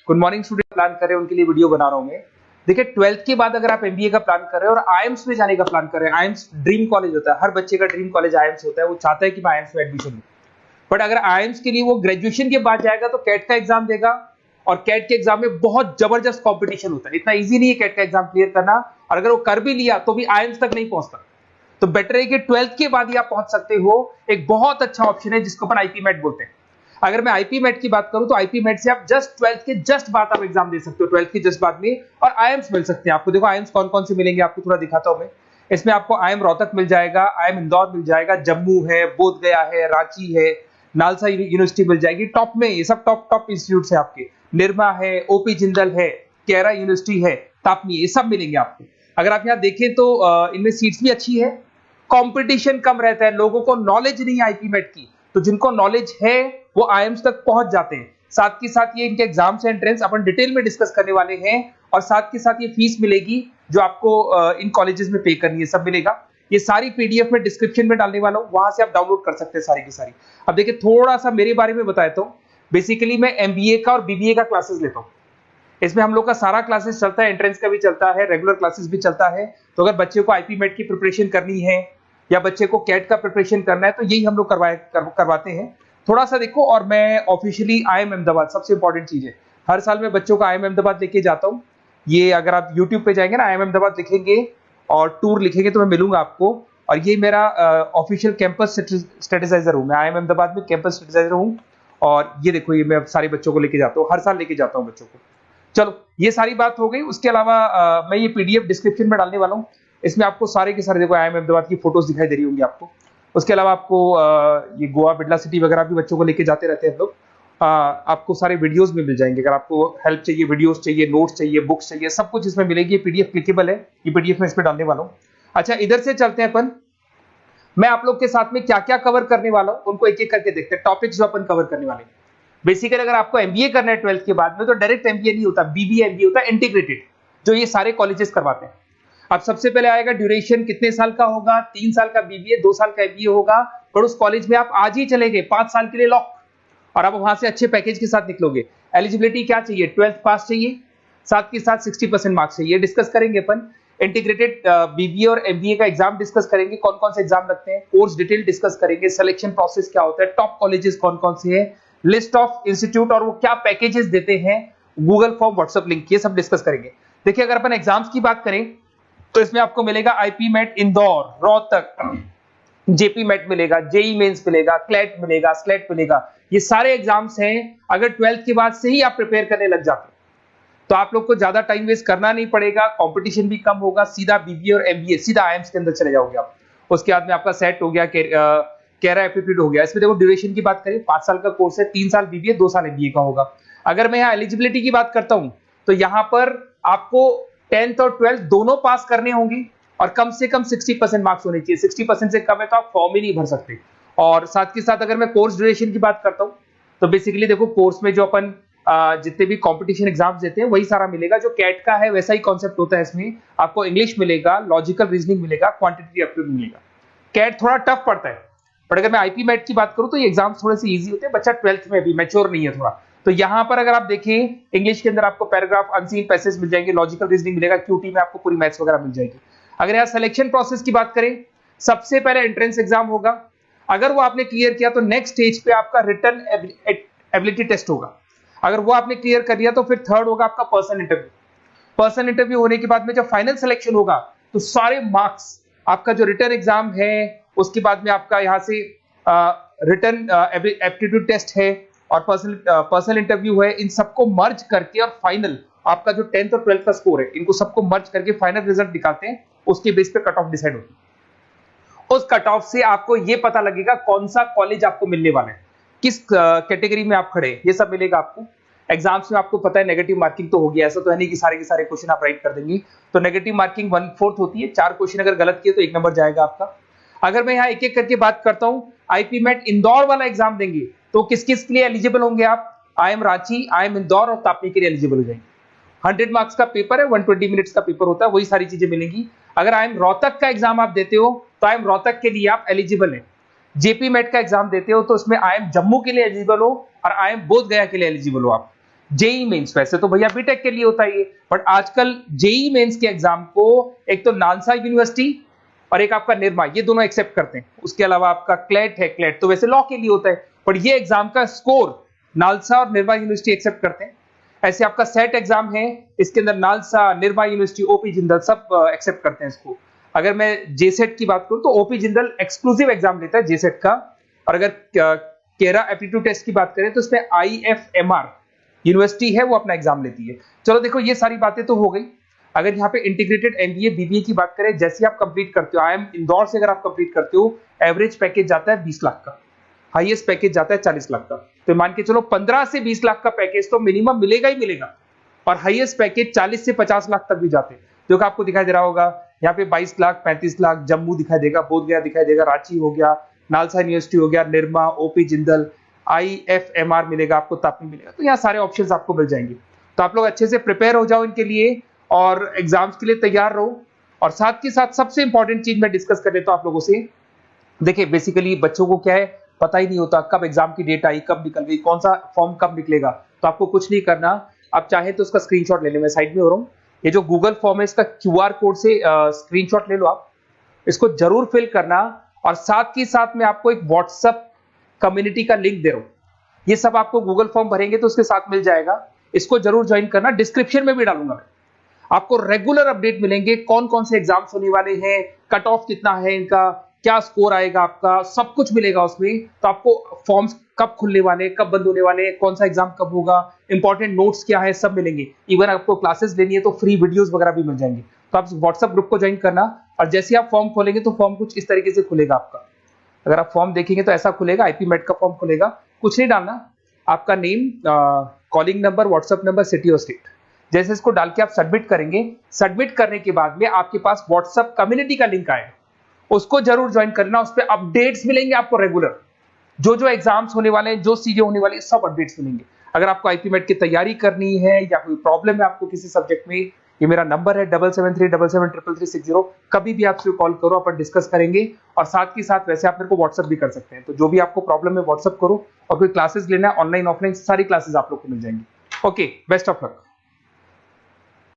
Good morning student plan कर रहे हैं उनके लिए वीडियो बना रहा हूं मैं। देखिए 12th के बाद अगर आप एमबीए का प्लान कर रहे हैं और आईएम्स में जाने का प्लान कर रहे हैं, आईएम्स ड्रीम कॉलेज होता है, हर बच्चे का ड्रीम कॉलेज आईएम्स होता है, वो चाहता है कि मैं आईएम्स में एडमिशन लूं। बट अगर आईएम्स के लिए वो ग्रेजुएशन के बाद जाएगा तो कैट का एग्जाम देगा और कैट के एग्जाम में बहुत जबरदस्त कंपटीशन होता है, इतना इजी नहीं है कैट का एग्जाम क्लियर करना, और अगर वो कर भी लिया तो भी आईएम्स तक नहीं पहुंचता। तो बेटर है कि 12th के बाद ही आप पहुंच सकते हो। एक बहुत अच्छा ऑप्शन है जिसको अपन आईपी मेट बोलते हैं। अगर मैं आईपी मेट की बात करूं तो आईपी मेट से आप जस्ट 12th के जस्ट बाद आप एग्जाम दे सकते हो, 12th के जस्ट बाद में, और आईएम्स मिल सकते हैं आपको। देखो आईएम्स कौन कौन से मिलेंगे आपको थोड़ा दिखाता हूं मैं। इसमें आपको आईएम रोहतक मिल जाएगा, आईएम इंदौर मिल जाएगा, जम्मू है, बोधगया है, रांची है, नालसा यूनिवर्सिटी मिल जाएगी। टॉप में ये सब टॉप इंस्टीट्यूट है आपके, निर्मा है, ओपी जिंदल है, केरा यूनिवर्सिटी है, तापनी, ये सब मिलेंगे आपको। अगर आप यहाँ देखें तो इनमें सीट्स भी अच्छी है, कंपटीशन कम रहता है, लोगों को नॉलेज नहीं है आईपी मेट की, तो जिनको नॉलेज है वो आईएम्स तक पहुंच जाते हैं। साथ के साथ ये इनके एग्जाम से एंट्रेंस अपन डिटेल में डिस्कस करने वाले हैं, और साथ के साथ ये फीस मिलेगी जो आपको इन कॉलेजेस में पे करनी है, सब मिलेगा। ये सारी पीडीएफ में डिस्क्रिप्शन में डालने वाला हूं, वहां से आप डाउनलोड कर सकते हैं सारी की सारी। अब देखिए थोड़ा सा मेरे बारे में बताता हूं। बेसिकली मैं एमबीए का और बीबीए का क्लासेस लेता हूं। इसमें हम लोग का सारा क्लासेस चलता है, एंट्रेंस का भी चलता है, रेगुलर क्लासेस भी चलता है। तो अगर बच्चे को आईपी मेट की प्रिपरेशन करनी है या बच्चे को कैट का प्रिपरेशन करना है तो यही हम लोग करवाते हैं। थोड़ा सा देखो, और मैं ऑफिशियली आईएम अहमदाबाद, सबसे इंपॉर्टेंट चीज है, हर साल मैं बच्चों को आईएम अहमदाबाद लेके जाता हूँ। ये अगर आप यूट्यूब पे जाएंगे ना, आईएम अहमदाबाद लिखेंगे और टूर लिखेंगे तो मैं मिलूंगा आपको। और ये मेरा ऑफिशियल कैंपस स्ट्रेटेजाइजर हूँ, मैं आईएम अहमदाबाद में कैंपस स्ट्रेटेजाइजर हूँ। और ये देखो, ये मैं सारे बच्चों को लेके जाता हूँ, हर साल लेके जाता हूँ बच्चों को। चलो ये सारी बात हो गई। उसके अलावा मैं ये पीडीएफ डिस्क्रिप्शन में डालने वाला हूँ। इसमें आपको सारे के सारे, देखो आईएम अहमदाबाद की फोटोज दिखाई दे रही होंगी आपको। उसके अलावा आपको ये गोवा, बिरला सिटी वगैरह भी बच्चों को लेके जाते रहते हैं हम लोग। आपको सारे वीडियोस में मिल जाएंगे। अगर आपको हेल्प चाहिए, वीडियोस चाहिए, नोट्स चाहिए, बुक्स चाहिए, सब कुछ इसमें मिलेगी। ये पीडीएफ क्लिकेबल है, ये पीडीएफ में इसमें डालने वाला हूँ। अच्छा इधर से चलते हैं अपन, मैं आप लोग के साथ में क्या क्या कवर करने वाला हूँ उनको एक एक करके देखते हैं, टॉपिक्स जो अपन कवर करने वाले हैं। बेसिकली अगर आपको एमबीए करना है 12th के बाद में तो डायरेक्ट एमबीए नहीं होता, बीबीए एमबीए होता है, इंटीग्रेटेड, जो ये सारे कॉलेजेस करवाते हैं। अब सबसे पहले आएगा ड्यूरेशन, कितने साल का होगा, 3 साल का बीबीए, 2 साल का एमबीए होगा। पर उस कॉलेज में आप आज ही चले गए 5 साल के लिए लॉक, और आप वहां से अच्छे पैकेज के साथ निकलोगे। एलिजिबिलिटी क्या चाहिए, 12th पास चाहिए, साथ के साथ 60% मार्क्स चाहिए। डिस्कस करेंगे अपन इंटीग्रेटेड बीबीए और एमबीए का एग्जाम डिस्कस करेंगे, कौन कौन से एग्जाम लगते हैं, कोर्स डिटेल डिस्कस करेंगे, सिलेक्शन प्रोसेस क्या होता है, टॉप कॉलेजेस कौन कौन से हैं, लिस्ट ऑफ इंस्टीट्यूट और वो क्या पैकेजेस देते हैं, गूगल फॉर्म, व्हाट्सएप लिंक, ये सब डिस्कस करेंगे। देखिए अगर अपन एग्जाम्स की बात करें तो इसमें आपको मिलेगा IPMAT Indore, Rohtak, JIPMAT मिलेगा, जेई मेंस मिलेगा, क्लैट मिलेगा, स्लेट मिलेगा। ये सारे एग्जाम्स हैं। अगर 12th के बाद से ही आप प्रिपेयर करने लग जाते तो आप लोग को ज्यादा टाइम वेस्ट करना नहीं पड़ेगा, कंपटीशन भी कम होगा, सीधा बीबीए और एमबीए सीधा आईएम्स के अंदर चले जाओगे आप। उसके बाद में आपका सेट हो गया, कैरा एप्टीट्यूड हो गया। इसमें देखो ड्यूरेशन की बात करें, 5 साल का कोर्स है, 3 साल बीबीए, 2 साल एमबीए का होगा। अगर मैं यहाँ एलिजिबिलिटी की बात करता हूं तो यहाँ पर आपको 10th और 12th दोनों पास करने होंगे और कम से कम 60% मार्क्स होने चाहिए। 60% से कम है तो आप फॉर्म ही नहीं भर सकते। और साथ के साथ अगर मैं कोर्स ड्यूरेशन की बात करता हूँ तो बेसिकली देखो कोर्स में जो अपन जितने भी कंपटीशन एग्जाम्स देते हैं वही सारा मिलेगा। जो कैट का है वैसा ही कॉन्सेप्ट होता है। इसमें आपको इंग्लिश मिलेगा, लॉजिकल रीजनिंग मिलेगा, क्वांटिटेटिव एप्टीट्यूड मिलेगा। कैट थोड़ा टफ पड़ता है, बट अगर मैं आईपी मेट की बात करूं तो ये एग्जाम्स थोड़े से इजी होते हैं। बच्चा 12th में भी मैच्योर नहीं है थोड़ा, तो यहां पर अगर आप देखें इंग्लिश के अंदर आपको पैराग्राफ, अनसीन पैसेज मिल जाएंगे, लॉजिकल रीजनिंग मिलेगा, क्यूटी में आपको पूरी मैथ्स वगैरह मिल जाएगी। अगर यहाँ सिलेक्शन प्रोसेस की बात करें, सबसे पहले एंट्रेंस एग्जाम होगा। अगर वो आपने क्लियर किया तो नेक्स्ट स्टेज पे आपका रिटन एबिलिटी टेस्ट होगा। अगर वो आपने क्लियर कर लिया तो फिर थर्ड होगा आपका पर्सनल इंटरव्यू। पर्सनल इंटरव्यू होने के बाद में जब फाइनल सिलेक्शन होगा तो सारे मार्क्स, आपका जो रिटन एग्जाम है, उसके बाद में आपका यहाँ से रिटन एप्टीट्यूड टेस्ट है और पर्सनल इंटरव्यू है, इन सबको मर्ज करके और फाइनल आपका जो 10th और 12th का स्कोर है, इनको सबको मर्ज करके फाइनल रिजल्ट निकालते हैं। उसके बेस पे कट ऑफ डिसाइड होती है। उस कट ऑफ से आपको ये पता लगेगा कौन सा कॉलेज आपको मिलने वाला है, किस कैटेगरी में आप खड़े, ये सब मिलेगा आपको। एग्जाम्स में आपको पता है नेगेटिव मार्किंग तो होगी, ऐसा तो है नहीं कि सारे के सारे क्वेश्चन आप राइट कर देंगे। तो नेगेटिव मार्किंग 1/4 होती है, 4 क्वेश्चन अगर गलत किए तो 1 नंबर जाएगा आपका। अगर मैं यहाँ एक एक करके बात करता हूँ, आईपी मेट इंदौर वाला एग्जाम देंगे तो किस किस के लिए एलिजिबल होंगे आप, आईएम रांची, आईएम इंदौर और तापी के लिए एलिजिबल हो जाएंगे। 100 मार्क्स का पेपर है, 120 मिनट्स का पेपर होता है, वही सारी चीजें मिलेंगी। अगर आईएम रोहतक का एग्जाम आप देते हो तो आईएम रोहतक के लिए आप एलिजिबल है। जेपी मेट का एग्जाम देते हो तो उसमें आईएम जम्मू के लिए एलिजिबल हो और आईएम बोधगया के लिए एलिजिबल हो आप। जेई मेंस वैसे तो भैया बीटेक के लिए होता है ये, बट आजकल जेई मेंस के एग्जाम को एक तो नालसा यूनिवर्सिटी और एक आपका निर्मा, ये दोनों एक्सेप्ट करते हैं। उसके अलावा आपका क्लेट है, क्लेट तो वैसे लॉ के लिए होता है, बट ये एग्जाम का स्कोर नालसा और निर्मा यूनिवर्सिटी एक्सेप्ट करते हैं। ऐसे आपका सेट एग्जाम है, इसके अंदर NALSA, Nirma university, OP Jindal सब एक्सेप्ट करते हैं इसको। अगर मैं जेसेट की बात करूं तो ओपी जिंदल एक्सक्लूसिव एग्जाम लेता है जेसेट का, और अगर केरा एप्टीट्यूड टेस्ट की बात करें तो इसमें आईएफएमआर यूनिवर्सिटी है वो अपना एग्जाम लेती है। चलो देखो ये सारी बातें तो हो गई। अगर यहाँ पे इंटीग्रेटेड एमबीए बीबीए की बात करें, जैसे आप कंप्लीट करते हो, आईएम इंदौर से अगर आप कंप्लीट करते हो, एवरेज पैकेज जाता है 20 लाख का, हाईएस्ट पैकेज जाता है 40 लाख का। तो मान के चलो 15 से 20 लाख का पैकेज तो मिनिमम मिलेगा ही मिलेगा, और हाईएस्ट पैकेज 40 से 50 लाख तक भी जाते हैं, जो कि आपको दिखाई दे रहा होगा यहाँ पे 22 लाख, 35 लाख, जम्मू दिखाई देगा, बोधगया दिखाई देगा, रांची हो गया, नालसा यूनिवर्सिटी हो गया, निर्मा, ओपी जिंदल, आईएफएमआर मिलेगा आपको, तापी मिलेगा। तो यहाँ सारे ऑप्शंस आपको मिल जाएंगे। तो आप लोग अच्छे से प्रिपेयर हो जाओ इनके लिए और एग्जाम्स के लिए तैयार रहो। और साथ के साथ सबसे इंपॉर्टेंट चीज मैं डिस्कस कर लेता हूं आप लोगों से। देखिए बेसिकली बच्चों को क्या है, पता ही नहीं होता कब एग्जाम की डेट आई, कब निकल गई, कौन सा फॉर्म कब निकलेगा। तो आपको कुछ नहीं करना, आप चाहे तो उसका स्क्रीनशॉट ले ले, मैं साइड में हो रहा हूँ। ये जो गूगल फॉर्म है इसका क्यूआर कोड से स्क्रीनशॉट ले लो, आप इसको जरूर फिल करना। और साथ ही साथ मैं आपको एक व्हाट्सएप कम्युनिटी का लिंक दे रहा हूं, ये सब आपको गूगल फॉर्म भरेंगे तो उसके साथ मिल जाएगा, इसको जरूर ज्वाइन करना। डिस्क्रिप्शन में भी डालूंगा मैं, आपको रेगुलर अपडेट मिलेंगे, कौन कौन से एग्जाम्स होने वाले हैं, कट ऑफ कितना है इनका, क्या स्कोर आएगा आपका, सब कुछ मिलेगा उसमें। तो आपको फॉर्म्स कब खुलने वाले, कब बंद होने वाले, कौन सा एग्जाम कब होगा, इंपॉर्टेंट नोट्स क्या है, सब मिलेंगे। इवन आपको क्लासेस लेनी है तो फ्री वीडियोस वगैरह भी मिल जाएंगे। तो आप व्हाट्सएप ग्रुप को ज्वाइन करना, और जैसे आप फॉर्म खोलेंगे तो फॉर्म कुछ इस तरीके से खुलेगा आपका। अगर आप फॉर्म देखेंगे तो ऐसा खुलेगा, आईपी मेट का फॉर्म खुलेगा, कुछ नहीं डालना, आपका name, calling number, WhatsApp number, city और स्टेट, जैसे इसको डाल के आप सबमिट करेंगे। सबमिट करने के बाद में आपके पास व्हाट्सएप कम्युनिटी का लिंक आएगा, उसको जरूर ज्वाइन करना। उस पर अपडेट्स मिलेंगे आपको रेगुलर, जो जो एग्जाम्स होने वाले हैं, जो चीजें होने वाली है, सब अपडेट्स मिलेंगे। अगर आपको आईपी मेट की तैयारी करनी है या कोई प्रॉब्लम है आपको किसी सब्जेक्ट में, ये मेरा नंबर है 7737733360, कभी भी आपसे कॉल करो, अपन डिस्कस करेंगे। और साथ ही साथ वैसे आप मेरे को व्हाट्सएप भी कर सकते हैं, तो जो भी आपको प्रॉब्लम है व्हाट्सएप करो। और कोई क्लासेस लेना है ऑनलाइन ऑफलाइन, सारी क्लासेस आप लोग को मिल जाएंगी। Okay, best of luck.